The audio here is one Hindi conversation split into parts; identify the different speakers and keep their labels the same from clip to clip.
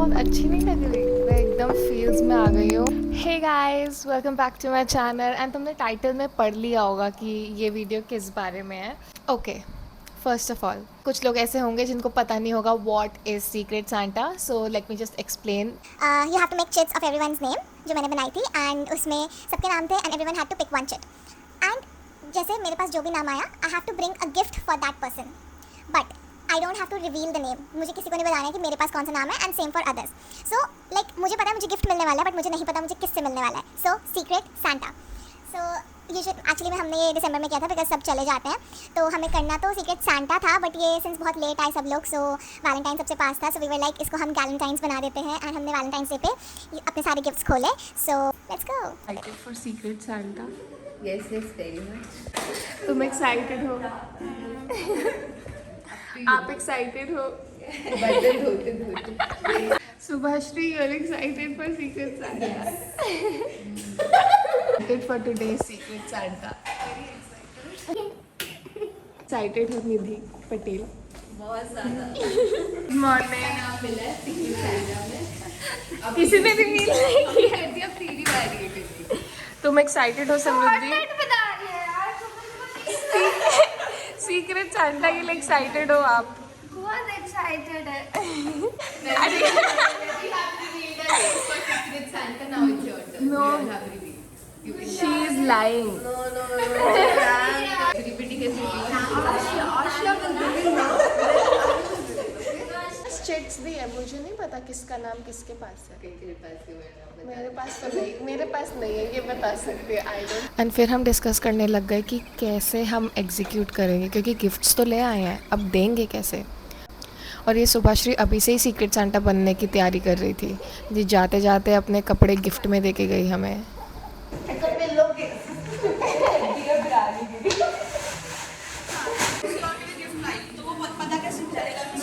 Speaker 1: बहुत अच्छी नहीं लग रही? मैं एकदम फील्स में आ गई हूँ। Hey guys, welcome back to my channel. And तुमने टाइटल में पढ़ लिया होगा कि ये वीडियो किस बारे में है। ओके, फर्स्ट ऑफ ऑल कुछ लोग ऐसे होंगे जिनको पता नहीं होगा what is secret Santa, so let me just explain.
Speaker 2: You have to make chits of everyone's name जो मैंने बनाई थी एंड उसमें सबके नाम थे and everyone had to pick one chit and जैसे मेरे पास जो भी नाम आया I have to bring a gift for that person but I don't have to reveal the name. मुझे किसी को नहीं बताना है कि मेरे पास कौन सा नाम है and same for others. So like मुझे पता है मुझे गिफ्ट मिलने वाला है बट मुझे नहीं पता मुझे किससे मिलने वाला है। So secret Santa. सो ये एक्चुअली में हमने ये दिसंबर में किया था बिकॉज सब चले जाते हैं तो हमें करना तो सीक्रेट सांता था बट ये सिंस बहुत लेट आए सब लोग सो वैलेंटाइन सबसे पास था सो वी वर लाइक इसको हम गैलेंटाइंस बना देते हैं एंड हमने वैलेंटाइंस डे पे अपने सारे गिफ्ट्स खोले। So let's go.
Speaker 1: Excited for secret Santa?
Speaker 3: Yes, yes, very much.
Speaker 1: तुम एक्साइटेड हो? आप एक्साइटेड हो?
Speaker 3: बर्तन धोते धोते
Speaker 1: Subhashri, you're excited for Secret Santa. Excited for today's Secret Santa. Excited हो निधि पटेल.
Speaker 3: बहुत ज्यादा
Speaker 1: Good morning.
Speaker 3: नाम मिला है सीक्रेट सैंटा में। अब
Speaker 1: किसी ने भी मील नहीं किया.
Speaker 3: कहती अब तेरी बारी है करने की।
Speaker 1: तुम एक्साइटेड हो समृद्धि? सीक्रेट सांता के लिए एक्साइटेड हो आप?
Speaker 2: बहुत एक्साइटेड है।
Speaker 3: Secret Santa, now it's your turn.
Speaker 1: No.
Speaker 3: You have revealed. You can
Speaker 1: She is lying.
Speaker 3: repeat it.
Speaker 1: Chits भी है, मुझे नहीं पता किसका नाम किसके पास है.
Speaker 3: तेरे पास क्यों है नाम?
Speaker 1: मेरे पास नहीं है, ये बता सकते हैं. I don't. एंड फिर हम डिस्कस करने लग गए कि कैसे हम एग्जीक्यूट करेंगे क्योंकि गिफ्ट्स तो ले आए हैं, अब देंगे कैसे. और ये सुभाश्री अभी से ही सीक्रेट सांता बनने की तैयारी कर रही थी जी. जाते जाते अपने कपड़े गिफ्ट में दे के गई हमें.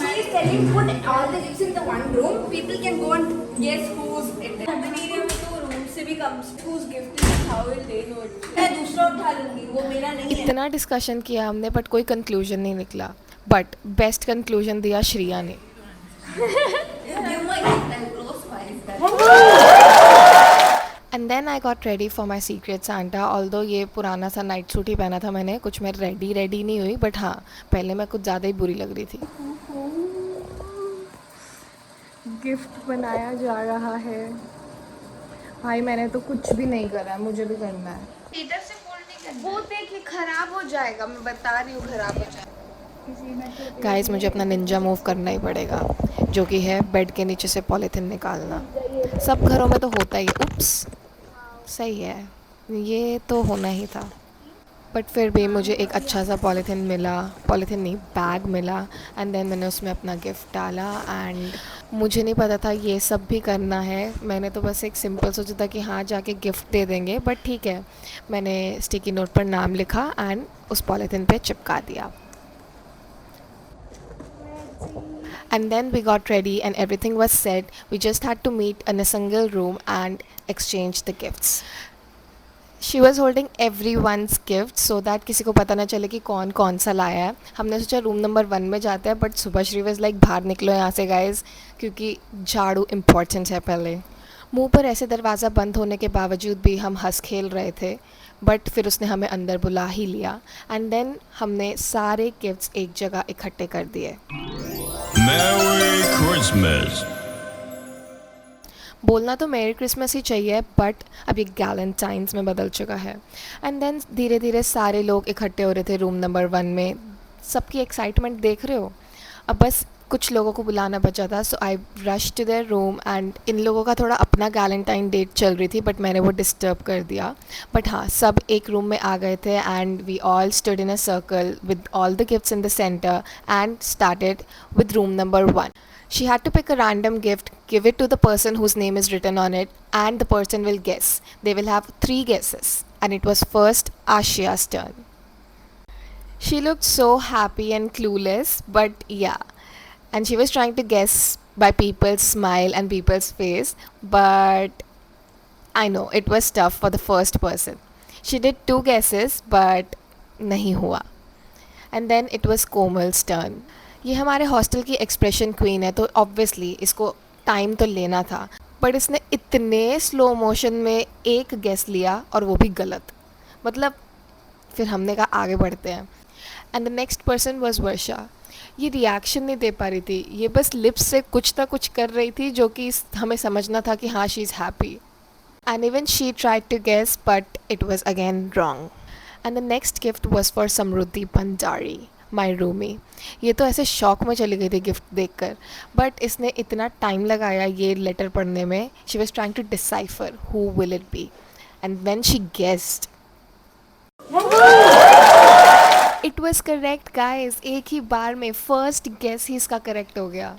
Speaker 4: She is telling put all the gifts in the one room. People can go and guess who's it. Urban area में तो room से भी कम whose gift is how will they know it? मैं दूसरा उठा लूँगी वो मेरा नहीं है.
Speaker 1: इतना डिस्कशन किया हमने बट कोई कंक्लूजन नहीं निकला. बट बेस्ट कंक्लूजन दिया श्रिया ने.
Speaker 3: Give my gift and close my
Speaker 1: and then I got ready for my secret Santa. Although ये पुराना सा नाइट सूट ही पहना था मैंने, कुछ मैं रेडी नहीं हुई बट हाँ पहले मैं कुछ ज़्यादा ही बुरी लग रही थी. गिफ्ट बनाया जा रहा है भाई. मैंने तो कुछ भी नहीं करा है, मुझे भी करना है. इधर से फोल्ड नहीं करना. वो देखिए खराब हो जाएगा, मैं बता रही हूँ खराब हो जाएगा. गाइस मुझे अपना निंजा मूव करना ही पड़ेगा जो कि है बेड के नीचे से पॉलीथिन निकालना. सब घरों में तो होता ही. उप्स, सही है, ये तो होना ही था. बट फिर भी मुझे एक अच्छा सा पॉलीथिन नहीं बैग मिला. एंड देन मैंने उसमें अपना गिफ्ट डाला. एंड मुझे नहीं पता था ये सब भी करना है. मैंने तो बस एक सिंपल सोचा था कि हाँ जाके गिफ्ट दे देंगे. बट ठीक है, मैंने स्टिकी नोट पर नाम लिखा एंड उस पॉलीथिन पे चिपका दिया. And then we got ready and everything was set. We just had to meet in a single room and exchange the gifts. She was holding everyone's gift so that किसी को पता ना चले कि कौन कौन सा लाया है. हमने सोचा रूम नंबर 1 में जाते हैं बट सुभाश्री वाज लाइक बाहर निकलो यहाँ से गाइज क्योंकि झाड़ू इम्पॉर्टेंट है. पहले मुंह पर ऐसे दरवाज़ा बंद होने के बावजूद भी हम हंस खेल रहे थे बट फिर उसने हमें अंदर बुला ही लिया. एंड देन हमने सारे गिफ्ट्स एक जगह इकट्ठे कर दिए.
Speaker 5: Merry Christmas.
Speaker 1: बोलना तो मेरी क्रिसमस ही चाहिए बट अब ये गैलेंटाइंस में बदल चुका है. एंड देन धीरे धीरे सारे लोग इकट्ठे हो रहे थे रूम नंबर 1 में. सबकी एक्साइटमेंट देख रहे हो. अब बस कुछ लोगों को बुलाना बचा था. So I rush to their room and इन लोगों का थोड़ा अपना गैलेंटाइन डेट चल रही थी बट मैंने वो डिस्टर्ब कर दिया. बट हाँ सब एक रूम में आ गए थे and we all stood in a circle with all the gifts in the centre and started with room number 1. She had to pick a random gift, give it to the person whose name is written on it, and the person will guess. They will have 3 guesses, and it was first Ashia's turn. She looked so happy and clueless, but yeah. And she was trying to guess by people's smile and people's face, but I know it was tough for the first person. She did 2 guesses, but nahi hua. And then it was Komal's turn. ये हमारे हॉस्टल की एक्सप्रेशन क्वीन है तो ऑब्वियसली इसको टाइम तो लेना था, बट इसने इतने स्लो मोशन में एक गेस लिया और वो भी गलत। मतलब फिर हमने कहा आगे बढ़ते हैं। And the next person was Varsha. ये रिएक्शन नहीं दे पा रही थी, ये बस लिप्स से कुछ ना कुछ कर रही थी जो कि हमें समझना था कि हाँ she is happy. And even she tried to guess but it was again wrong. And the next gift was for Samriddhi Bhandari, my roomie. ये तो ऐसे शॉक में चली गई थी गिफ्ट देखकर, बट इसने इतना टाइम लगाया ये लेटर पढ़ने में। She was trying to decipher who will it be, and when she guessed it was correct guys. एक ही बार में फर्स्ट गेस ही इसका करेक्ट हो गया।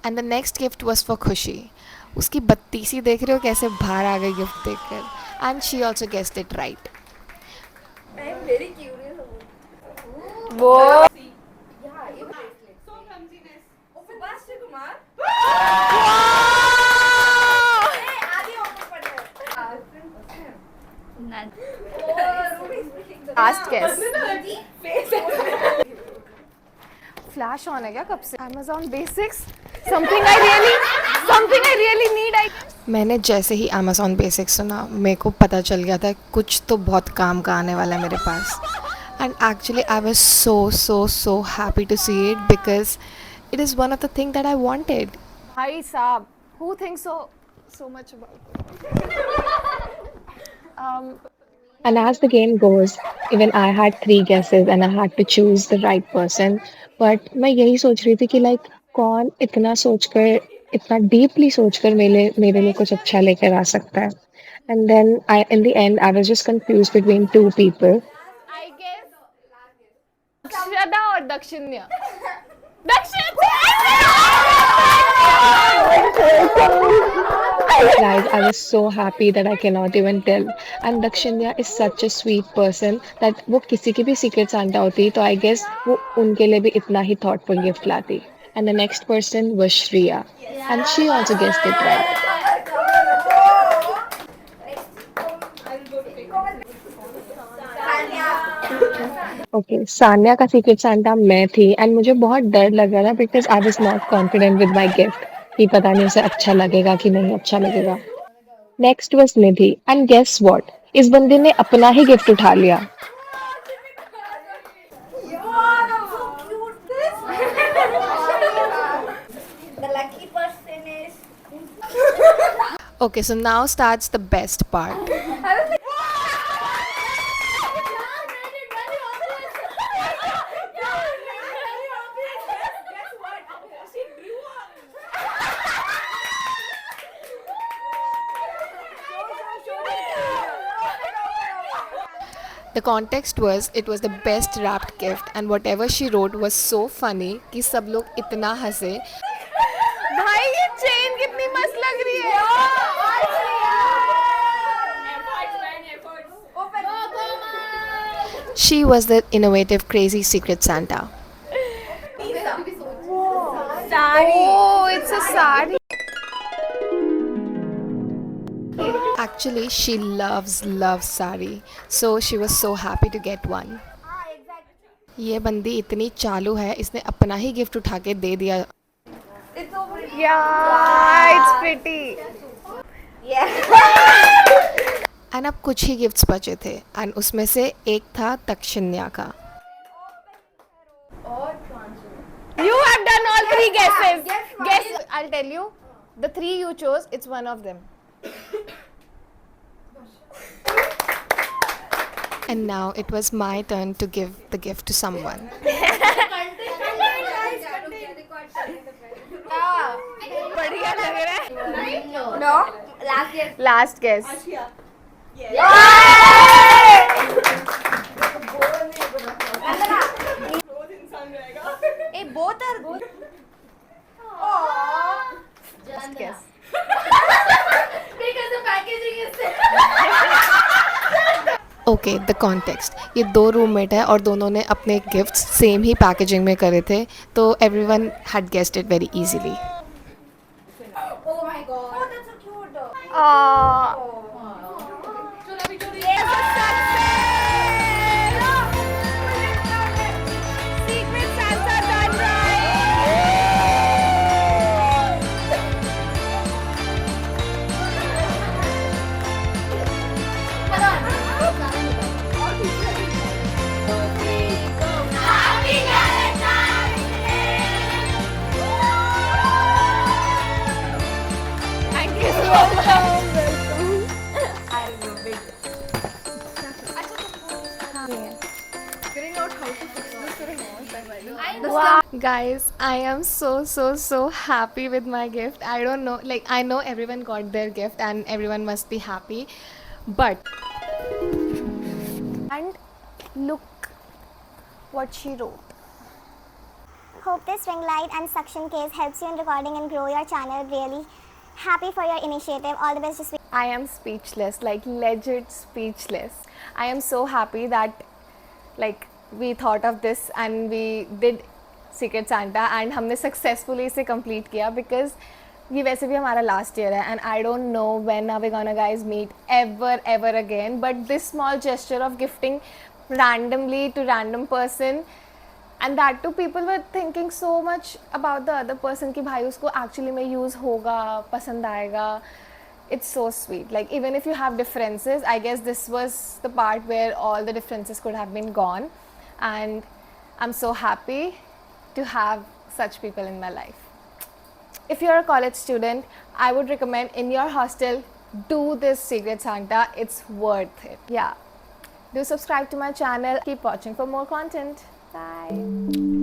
Speaker 1: And the next gift was for खुशी। उसकी बत्तीसी देख रहे हो कैसे बाहर आ गई गिफ्ट देखकर। And she also guessed it right.
Speaker 4: I am very curious about
Speaker 1: वो
Speaker 4: yeah, even so clumsiness. Subhash Kumar. Hey, आगे open पड़ रहा है.
Speaker 3: None.
Speaker 1: Last guess. Flash on है क्या कब से? Amazon Basics? Something I really need. मैंने जैसे ही Amazon Basics सुना मेरे को पता चल गया था कुछ तो बहुत काम का आने वाला है मेरे पास। And actually I was so happy to see it because it is one of the thing that I wanted. भाई साहब, who thinks so much about it?
Speaker 6: And as the game goes, even I had 3 guesses and I had to choose the right person. But मैं यही सोच रही थी कि like कौन इतना सोचकर, इतना deeply सोचकर मेरे लिए कुछ अच्छा लेकर आ सकता है. And then in the end, I was just confused between 2 people.
Speaker 1: I guess Akshada और दक्षिण्या.
Speaker 6: Guys, I was so happy that I cannot even tell. And Dakshinya is such a sweet person that वो किसी की भी secret Santa होती तो I guess वो उनके लिए भी इतना ही thoughtful gift लाती. And the next person was Shreya, and she also guessed it right. Okay, Sanya का सीक्रेट सांता मैं थी एंड मुझे बहुत डर लग रहा था because I was not confident with my gift कि पता नहीं उसे अच्छा लगेगा कि नहीं अच्छा लगेगा. Next was Nidhi and guess what, इस बंदे ने अपना ही गिफ्ट उठा लिया.
Speaker 4: The lucky person is.
Speaker 1: Okay, so now starts the best part. The context was it was the best wrapped gift and whatever she wrote was so funny कि सब लोग इतना हंसे. भाई ये चेन कितनी मस्त लग रही है. She was the innovative crazy secret Santa. Oh, it's a sari. Actually, she loves sari, so she was so happy to get one. ये बंदी इतनी चालू है, इसने अपना ही गिफ्ट उठा के दे दिया.
Speaker 4: It's over.
Speaker 1: Yeah, it's pretty.
Speaker 4: Yeah.
Speaker 1: And अब कुछ ही गिफ्ट्स बचे थे एंड उसमें से एक था दक्षिण्या का. You have done all 3 guesses. Guess. I'll tell you. The 3 you chose, it's one of them. And now it was my turn to give the gift to someone. बढ़िया लग रहा है.
Speaker 4: No. Last guess.
Speaker 1: Last guess.
Speaker 4: Hey, both are good.
Speaker 1: Last guess.
Speaker 4: Because the packaging is.
Speaker 1: Okay, the context. ये 2 रूममेट है और दोनों ने अपने गिफ्ट्स सेम ही पैकेजिंग में करे थे, तो everyone had guessed it very easily.
Speaker 4: Oh my god. Oh, that's so cute.
Speaker 1: Yes, a success! Secret Santa done right! Guys, I am so happy with my gift. I don't know, like, I know everyone got their gift and everyone must be happy, but. And look what she wrote.
Speaker 2: Hope this ring light and suction case helps you in recording and grow your channel. Really happy for your initiative. All the best. Just
Speaker 1: I am speechless, like legit speechless. I am so happy that like we thought of this and we did Secret Santa and हमने successfully इसे complete किया because ये वैसे भी हमारा last year है and I don't know when are we gonna guys meet ever again, but this small gesture of gifting randomly to random person, and that too people were thinking so much about the other person कि भाई उसको actually में use होगा, पसंद आएगा. It's so sweet. Like, even if you have differences, I guess this was the part where all the differences could have been gone, and I'm so happy to have such people in my life. If you're a college student, I would recommend in your hostel, do this Secret Santa. It's worth it. Yeah. Do subscribe to my channel. Keep watching for more content. Bye.